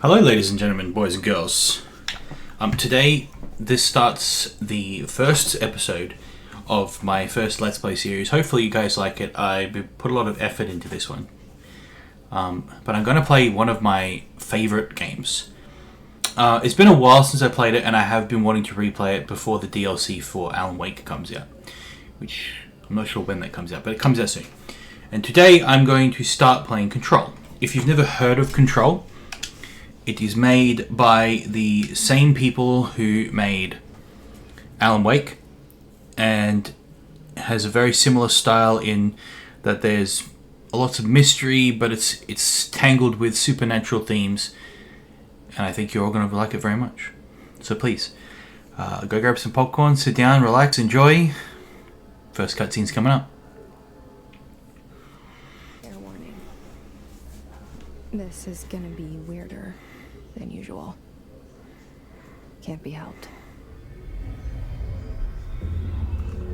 Hello ladies and gentlemen, boys and girls. Today this starts the first episode of my first Let's Play series. Hopefully you guys like it. I put a lot of effort into this one. But I'm going to play one of my favourite games. It's been a while since I played it, and I have been wanting to replay it before the DLC for Alan Wake comes out. Which, I'm not sure when that comes out, but it comes out soon. And today I'm going to start playing Control. If you've never heard of Control, it is made by the same people who made Alan Wake, and has a very similar style in that there's lots of mystery, but it's tangled with supernatural themes, and I think you're all going to like it very much. So please, go grab some popcorn, sit down, relax, enjoy. First cutscene's coming up. Fair warning. This is gonna be weirder than usual. Can't be helped.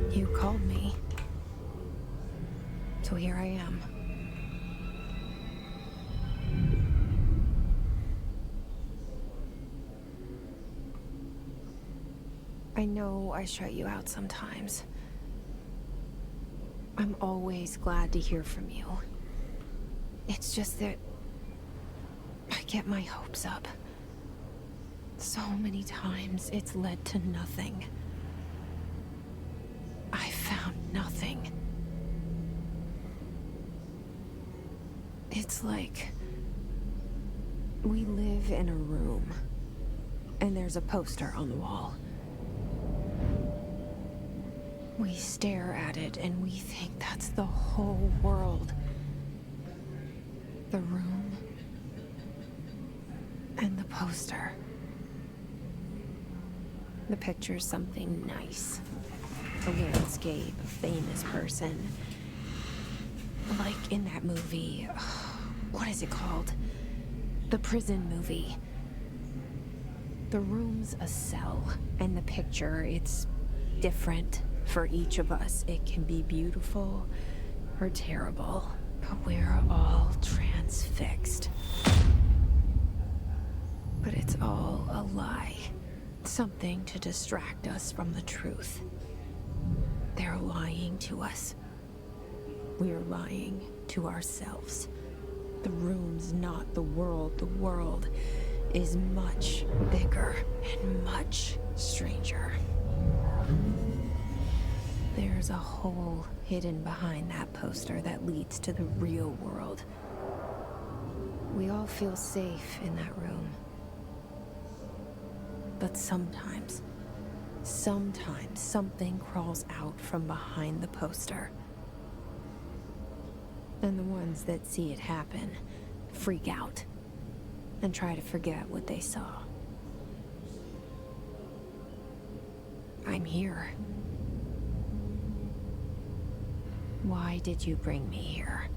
You called me. So here I am. I know I shut you out sometimes. I'm always glad to hear from you. It's just that I get my hopes up. So many times it's led to nothing. I found nothing. It's like we live in a room and there's a poster on the wall. We stare at it and we think that's the whole world. The room and the poster. The picture's something nice. A landscape, a famous person. Like in that movie, what is it called? The prison movie. The room's a cell, and the picture, it's different for each of us. It can be beautiful or terrible, but we're all transfixed. But it's all a lie. Something to distract us from the truth. They're lying to us. We're lying to ourselves. The room's not the world. The world is much bigger and much stranger. There's a hole hidden behind that poster that leads to the real world. We all feel safe in that room. But sometimes something crawls out from behind the poster. And the ones that see it happen freak out and try to forget what they saw. I'm here. Why did you bring me here?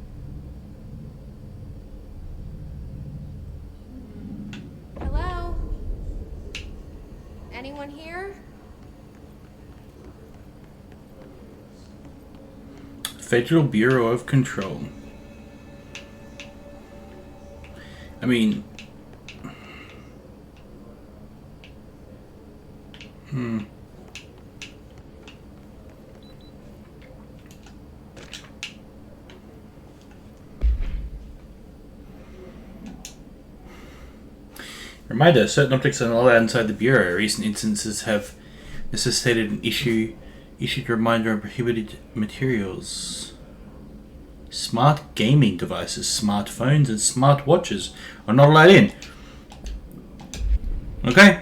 Hello? Anyone here? Federal Bureau of Control. I mean, Reminder, certain objects are not allowed inside the Bureau. Recent instances have necessitated an issued reminder on prohibited materials. Smart gaming devices, smartphones, and smart watches are not allowed in. Okay.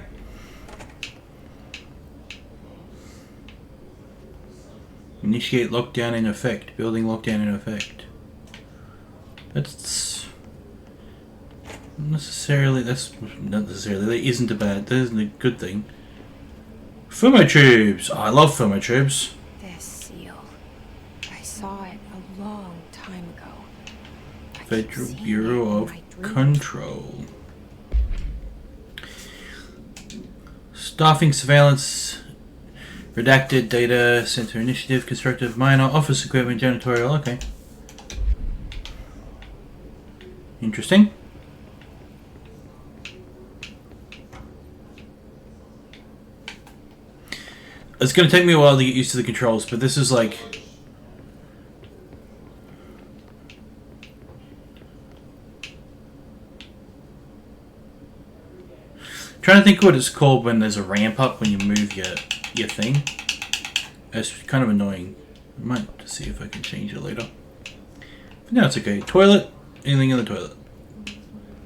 Initiate lockdown in effect. Building lockdown in effect. That's not necessarily. That isn't a bad. That isn't a good thing. Thermotubes. I love thermotubes. This seal. I saw it a long time ago. Federal Bureau of Control. Staffing, surveillance, redacted data center initiative, constructive minor, office equipment, janitorial. Okay. Interesting. It's going to take me a while to get used to the controls, but this is like... trying to think what it's called when there's a ramp up when you move your thing. It's kind of annoying. I might see if I can change it later. But no, it's okay. Toilet? Anything in the toilet?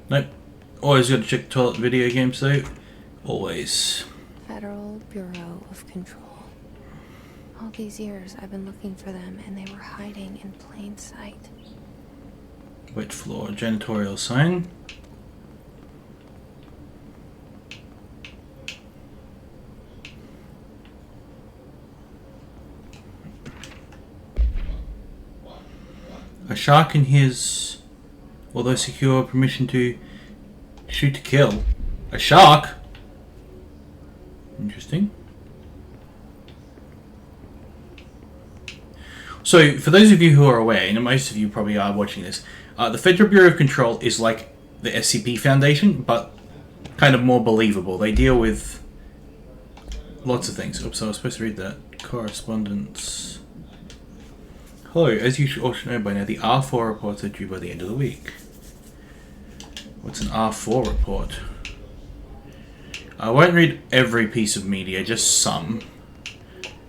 Nope. Always got to check the toilet video games though. Always. Federal Bureau of Control. All these years I've been looking for them and they were hiding in plain sight. Wet floor. Janitorial sign. A shark in his, although secure, permission to shoot to kill. A shark? Interesting. So, for those of you who are aware, and most of you probably are watching this, the Federal Bureau of Control is like the SCP Foundation, but kind of more believable. They deal with lots of things. Oops, I was supposed to read that. Correspondence. Hello, as you all should know by now, the R4 reports are due by the end of the week. What's an R4 report? I won't read every piece of media, just some.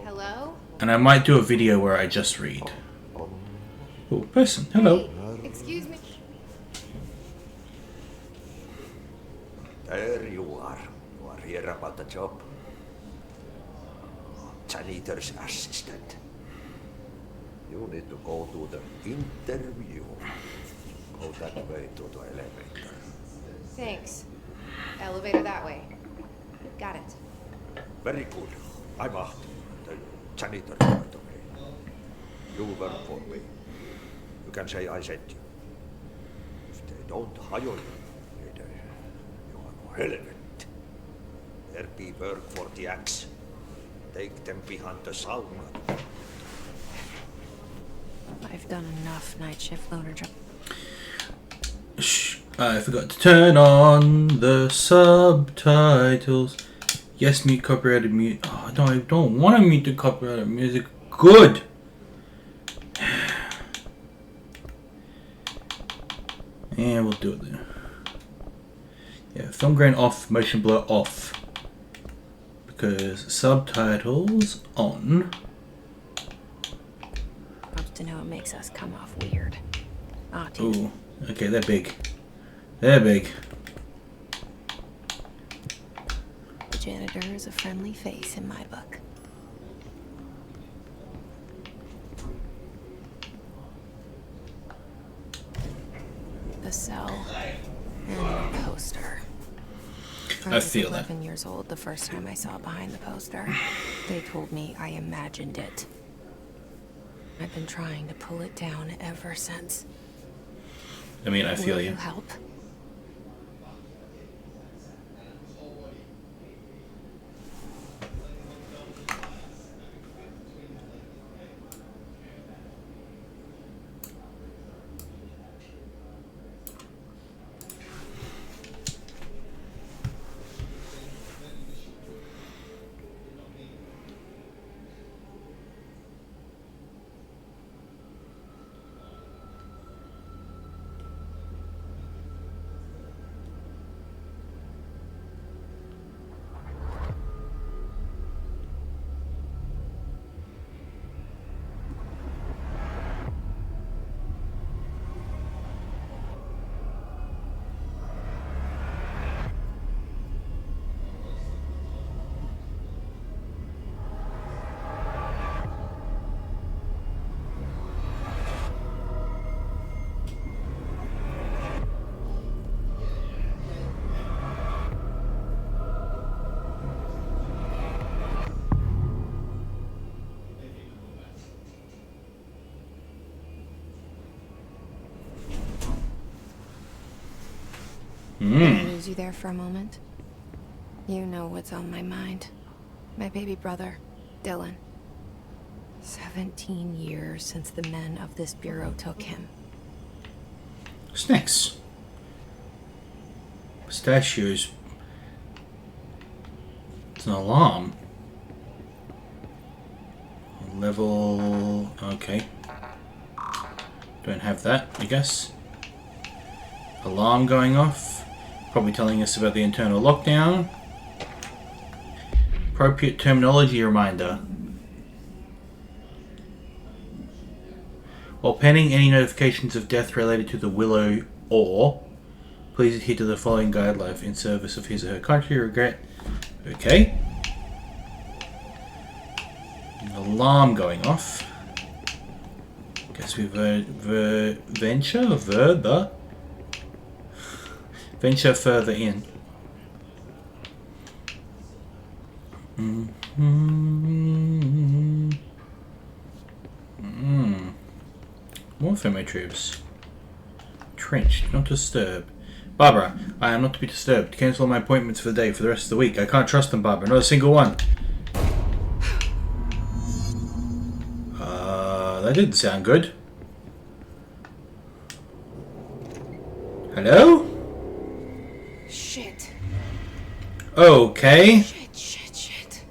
Hello? And I might do a video where I just read. Oh, person. Hello. Hey, excuse me. There you are. You are here about the job. Janitor's assistant. You need to go to the interview. Go that way to the elevator. Thanks. Elevator that way. Got it. Very good. I'm Ahti, the janitor right away. You work for me. You can say I sent you. If they don't hire you, then you are no helmet. There be work for the axe. Take them behind the sauna. I've done enough night shift loner job. Shh, I forgot to turn on the subtitles. Yes, mute copyrighted music. Oh, no, I don't want to mute the copyrighted music. Good! And we'll do it there. Yeah, film grain off, motion blur off. Because subtitles on. Wants to know it makes us come off weird. Ooh, okay, they're big. They're big. The janitor is a friendly face in my book. The cell and the poster. I feel that. 11 years old the first time I saw behind the poster. They told me I imagined it. I've been trying to pull it down ever since. I mean, I feel Will you. you help? Can I lose you there for a moment? You know what's on my mind. My baby brother, Dylan. 17 years since the men of this bureau took him. Snacks. Pistachios. It's an alarm. Level... okay. Don't have that, I guess. Alarm going off. Probably telling us about the internal lockdown. Appropriate terminology reminder. While pending any notifications of death related to the Willow Ore, please adhere to the following guidelines in service of his or her country. Regret. Okay. Alarm going off. Guess we venture further in. More thermotroops. Trenched, not disturb. Barbara, I am not to be disturbed. Cancel my appointments for the day for the rest of the week. I can't trust them, Barbara. Not a single one. That didn't sound good. Hello? Shit. Okay. Shit.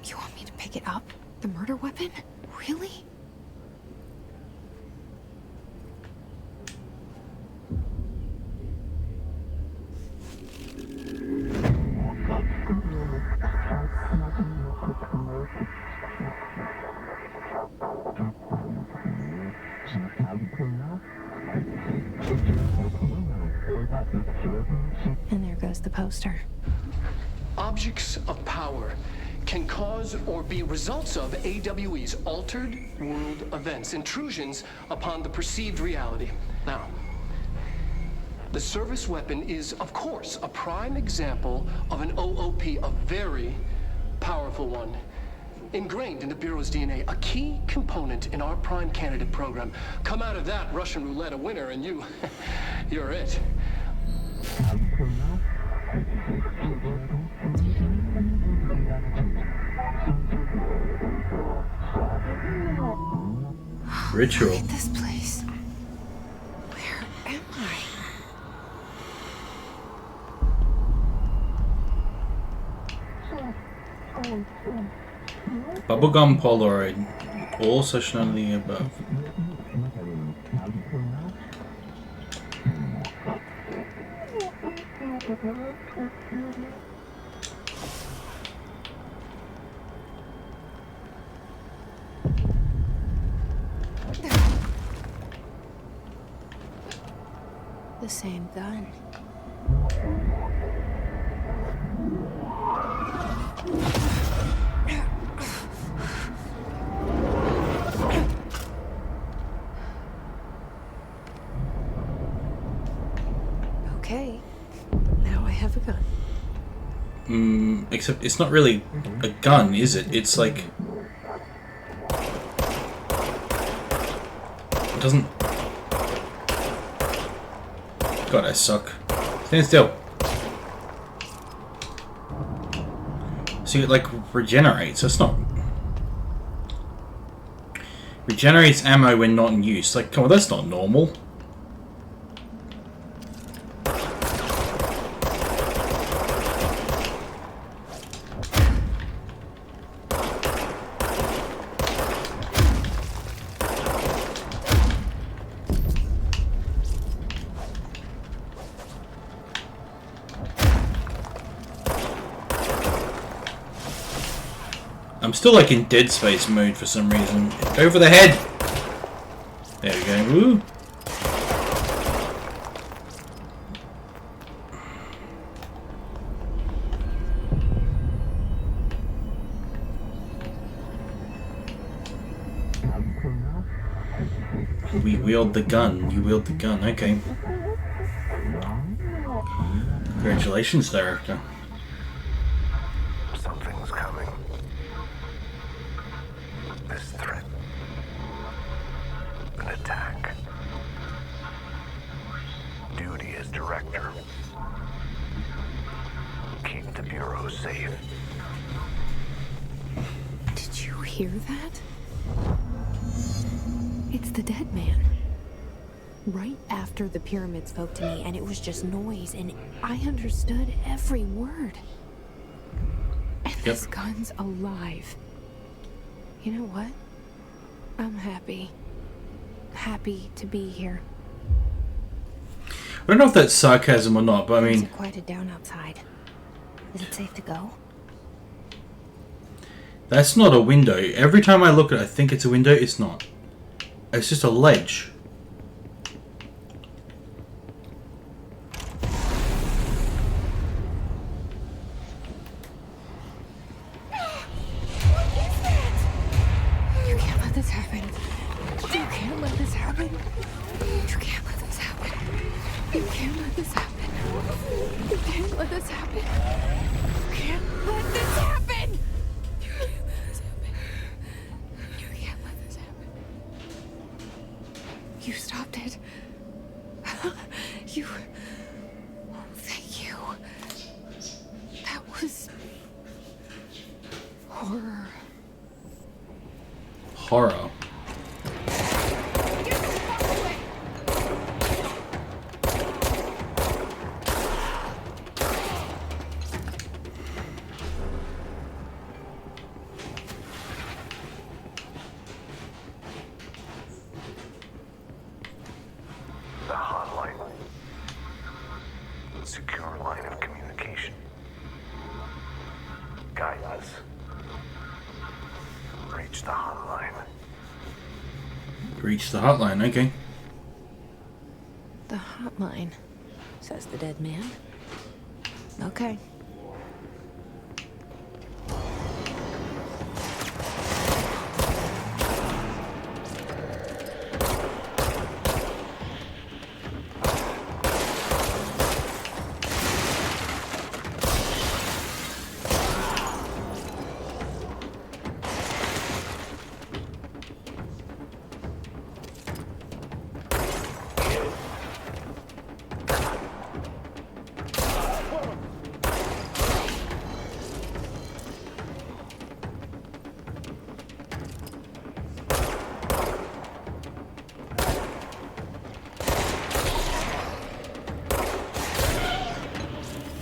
You want me to pick it up? The murder weapon? Really? And there goes the poster. Objects of power can cause or be results of AWE's altered world events, intrusions upon the perceived reality. Now, the service weapon is, of course, a prime example of an OOP, a very powerful one. Ingrained in the Bureau's DNA, a key component in our prime candidate program. Come out of that Russian roulette a winner and you're it. Ritual. Look at this place. Where am I? Bubblegum Polaroid. All such none of the above. The same gun. Okay. Now I have a gun. Except it's not really a gun, is it? It's like... it doesn't... God, I suck. Stand still. So it like regenerates. That's not... regenerates ammo when not in use. Like, come on, that's not normal. I'm still like in Dead Space mode for some reason. Go for the head! There we go. Woo! We wield the gun. You wield the gun. Okay. Congratulations, Director. Something's coming. This threat. An attack. Duty as director. Keep the Bureau safe. Did you hear that? It's the dead man. Right after the pyramid spoke to me, and it was just noise, and I understood every word. And Yep. This gun's alive. You know what? I'm happy. Happy to be here. I don't know if that's sarcasm or not, but I Things mean, are quieted down outside. Is it safe to go? that's not a window. Every time I look at it, I think it's a window. It's not. It's just a ledge. You can't let this happen. You can't let this happen. You can't let this happen. You can't let this happen. You can't let this happen. You can't let this happen. You can't let this happen. You can't let this happen. You stopped it. You. Oh, thank you. That was horror. Horror. The hotline. Secure line of communication. Guidance. Reach the hotline. Reach the hotline. Okay. The hotline, says the dead man. Okay.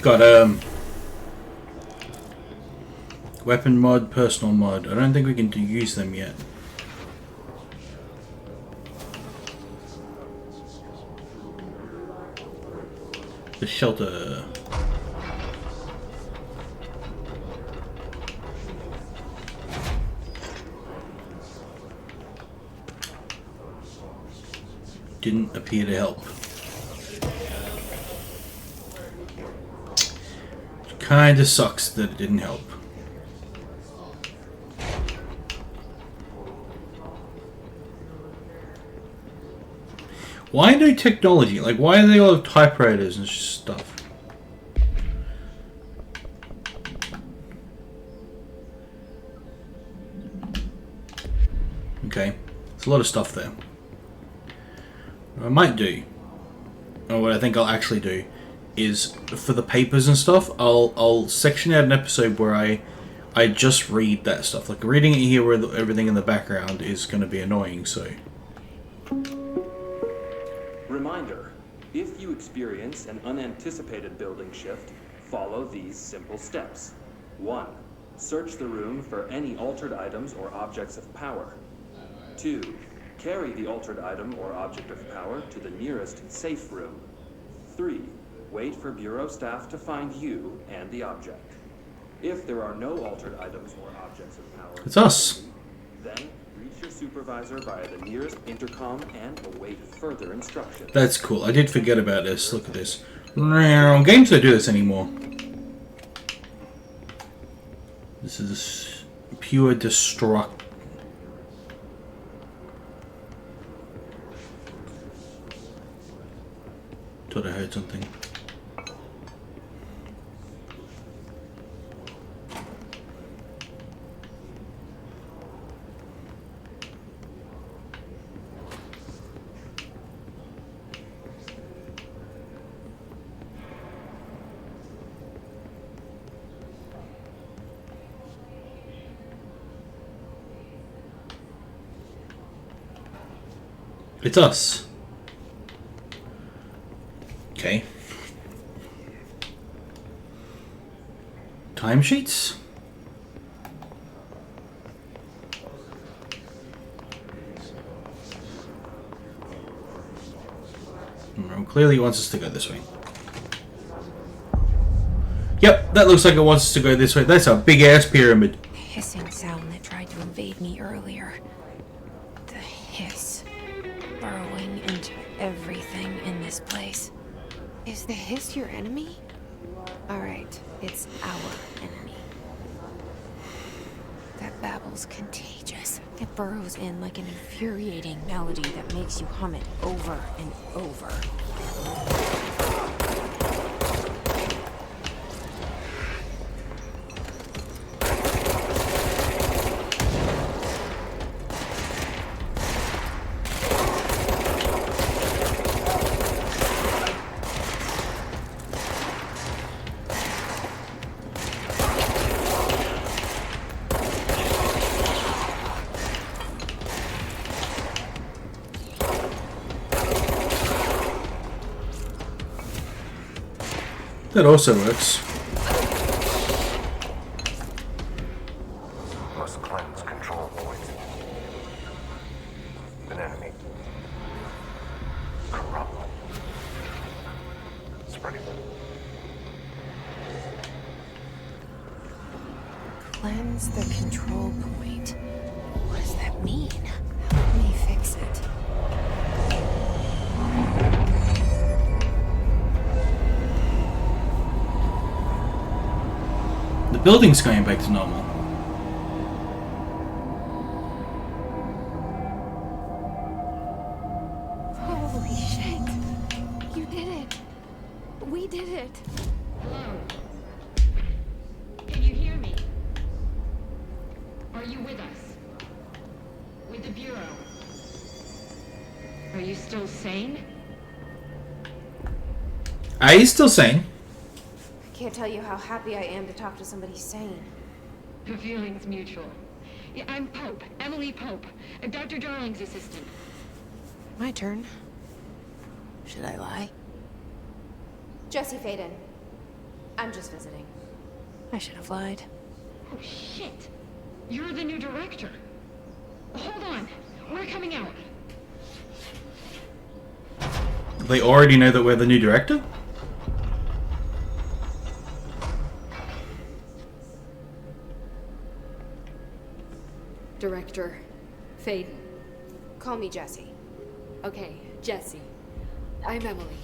Got weapon mod, personal mod. I don't think we can use them yet. The shelter. Didn't appear to help. Kinda sucks that it didn't help. Why no technology? Like, why are they all typewriters and stuff? Okay, there's a lot of stuff there. What I might do, or what I think I'll actually do, is for the papers and stuff, I'll section out an episode where I just read that stuff. Like reading it here where everything in the background is going to be annoying, so. Reminder, if you experience an unanticipated building shift, follow these simple steps. 1. Search the room for any altered items or objects of power. 2. Carry the altered item or object of power to the nearest safe room. 3. Wait for Bureau staff to find you and the object. If there are no altered items or objects of power, It's us. then reach your supervisor via the nearest intercom and await further instructions. That's cool. I did forget about this. Look at this. Games don't do this anymore. This is pure destruct. Thought I heard something. It's us. Okay. Timesheets? Clearly it wants us to go this way. Yep, that looks like it wants us to go this way. That's a big-ass pyramid. The hissing sound that tried to invade me earlier. The hiss. Burrowing into everything in this place. Is the hiss your enemy? Alright, it's our enemy. That babble's contagious. It burrows in like an infuriating melody that makes you hum it over and over. That also works. Must cleanse control points. An enemy. Corrupt. Spreading. Cleanse the control point. What does that mean? Help me fix it. The building's going back to normal. Holy shit. You did it. We did it. Hello. Can you hear me? Are you with us? With the Bureau? Are you still sane? Are you still sane? I can't tell you how happy I am to talk to somebody sane. The feeling's mutual. Yeah, I'm Pope, Emily Pope, Dr. Darling's assistant. My turn. Should I lie? Jesse Faden. I'm just visiting. I should have lied. Oh, shit. You're the new director. Hold on. We're coming out. They already know that we're the new director? Director Faden. Call me Jesse. Okay, Jesse. I'm Emily.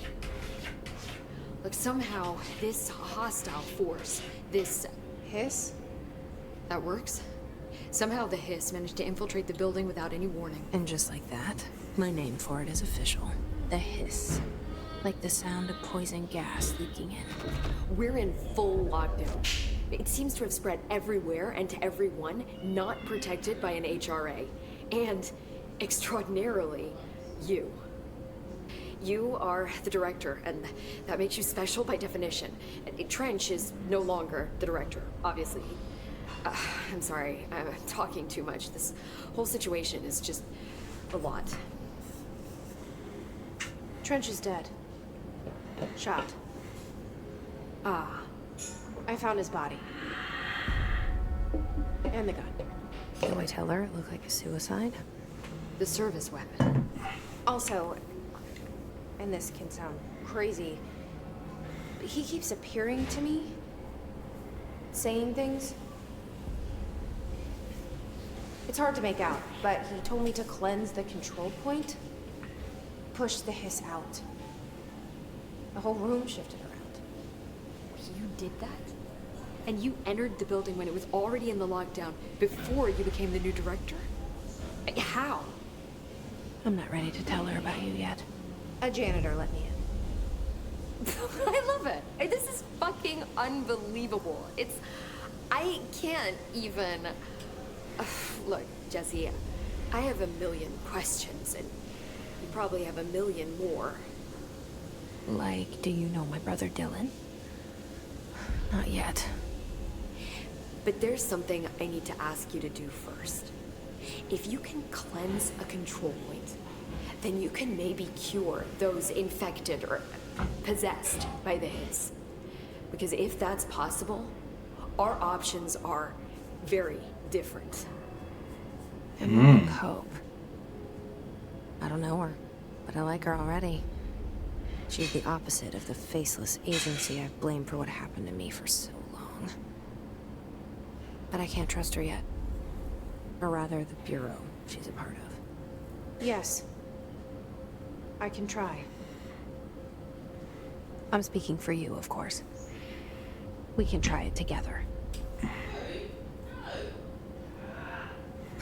Look, somehow this hostile force, this Hiss? that works. Somehow the hiss managed to infiltrate the building without any warning. And just like that, my name for it is official. The hiss. Like the sound of poison gas leaking in. We're in full lockdown. It seems to have spread everywhere and to everyone not protected by an HRA. And, extraordinarily, you. You are the director, and that makes you special by definition. Trench is no longer the director, obviously. I'm sorry, I'm talking too much. This whole situation is just a lot. Trench is dead. Shot. Ah. I found his body. And the gun. Do I tell her it looked like a suicide? The service weapon. Also, and this can sound crazy, but he keeps appearing to me, saying things. It's hard to make out, but he told me to cleanse the control point, push the hiss out. The whole room shifted around. You did that? And you entered the building when it was already in the lockdown, before you became the new director? How? I'm not ready to tell her about you yet. A janitor let me in. I love it. This is fucking unbelievable. I can't even... Look, Jesse, I have a million questions, and you probably have a million more. Like, do you know my brother Dylan? Not yet. But there's something I need to ask you to do first. If you can cleanse a control point, then you can maybe cure those infected or possessed by the hiss. Because if that's possible, our options are very different. And Hope. I don't know her, but I like her already. She's the opposite of the faceless agency I've blamed for what happened to me for so long. But I can't trust her yet. Or rather, the Bureau she's a part of. Yes. I can try. I'm speaking for you, of course. We can try it together.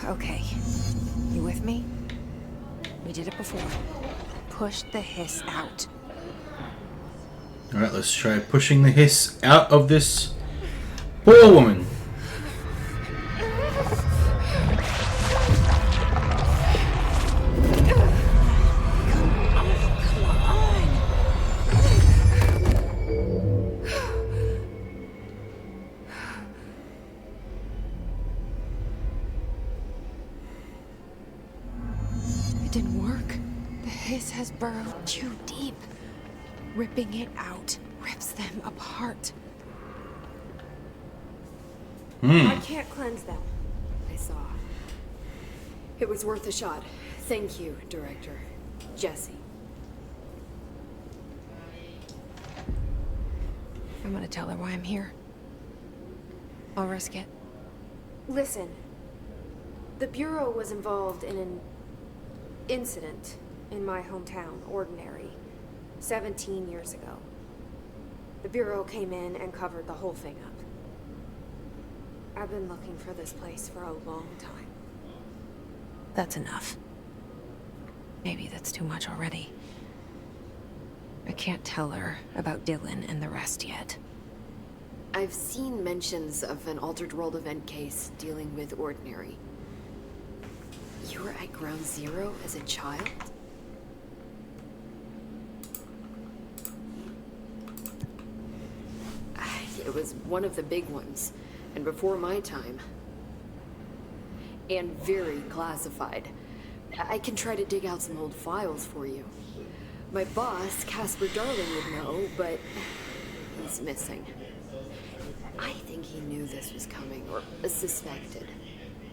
Okay. You with me? We did it before. Push the hiss out. Alright, let's try pushing the hiss out of this poor woman. It didn't work. The hiss has burrowed too deep. Ripping it out rips them apart. I can't cleanse them. I saw. It was worth a shot. Thank you, Director. Jesse. I'm gonna tell her why I'm here. I'll risk it. Listen. The Bureau was involved in an incident in my hometown, Ordinary, 17 years ago. The Bureau came in and covered the whole thing up. I've been looking for this place for a long time. That's enough. Maybe that's too much already. I can't tell her about Dylan and the rest yet. I've seen mentions of an Altered World event case dealing with Ordinary. You were at Ground Zero as a child? It was one of the big ones, and before my time. And very classified. I can try to dig out some old files for you. My boss, Casper Darling, would know, but he's missing. I think he knew this was coming, or suspected.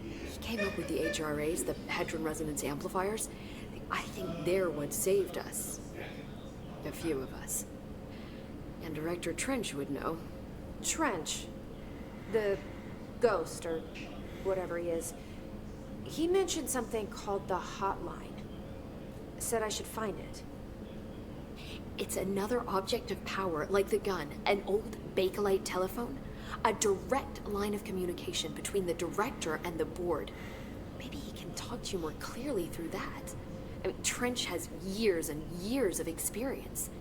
He came up with the HRAs, the Hadron Resonance Amplifiers. I think they're what saved us. A few of us. And Director Trench would know. Trench, the ghost, or whatever he is, he mentioned something called the Hotline. Said I should find it. It's another object of power, like the gun, an old Bakelite telephone. A direct line of communication between the director and the board. Maybe he can talk to you more clearly through that. I mean, Trench has years and years of experience.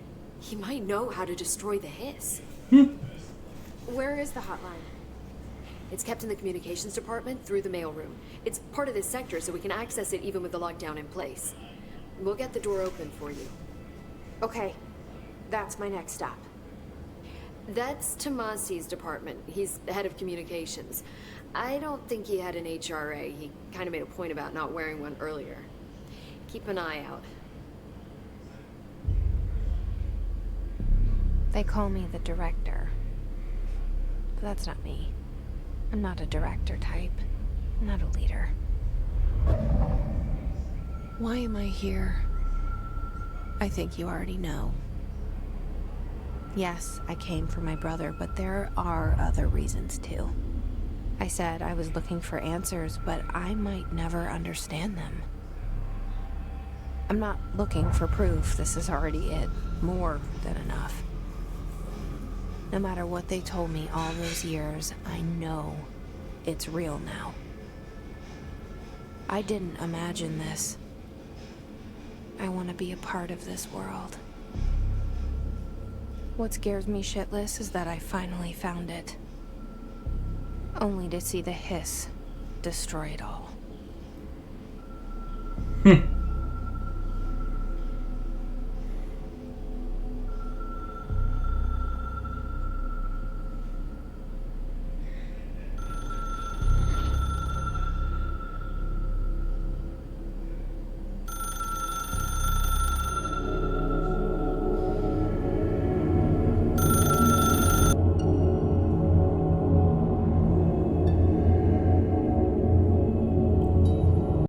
He might know how to destroy the hiss. Where is the hotline? It's kept in the communications department through the mailroom. It's part of this sector, so we can access it even with the lockdown in place. We'll get the door open for you. Okay, that's my next stop. That's Tomasi's department. He's the head of communications. I don't think he had an HRA. He kind of made a point about not wearing one earlier. Keep an eye out. They call me the director. But that's not me. I'm not a director type. I'm not a leader. Why am I here? I think you already know. Yes, I came for my brother, but there are other reasons too. I said I was looking for answers, but I might never understand them. I'm not looking for proof. This is already it. More than enough. No matter what they told me all those years, I know it's real now. I didn't imagine this. I want to be a part of this world. What scares me shitless is that I finally found it. Only to see the hiss destroy it all.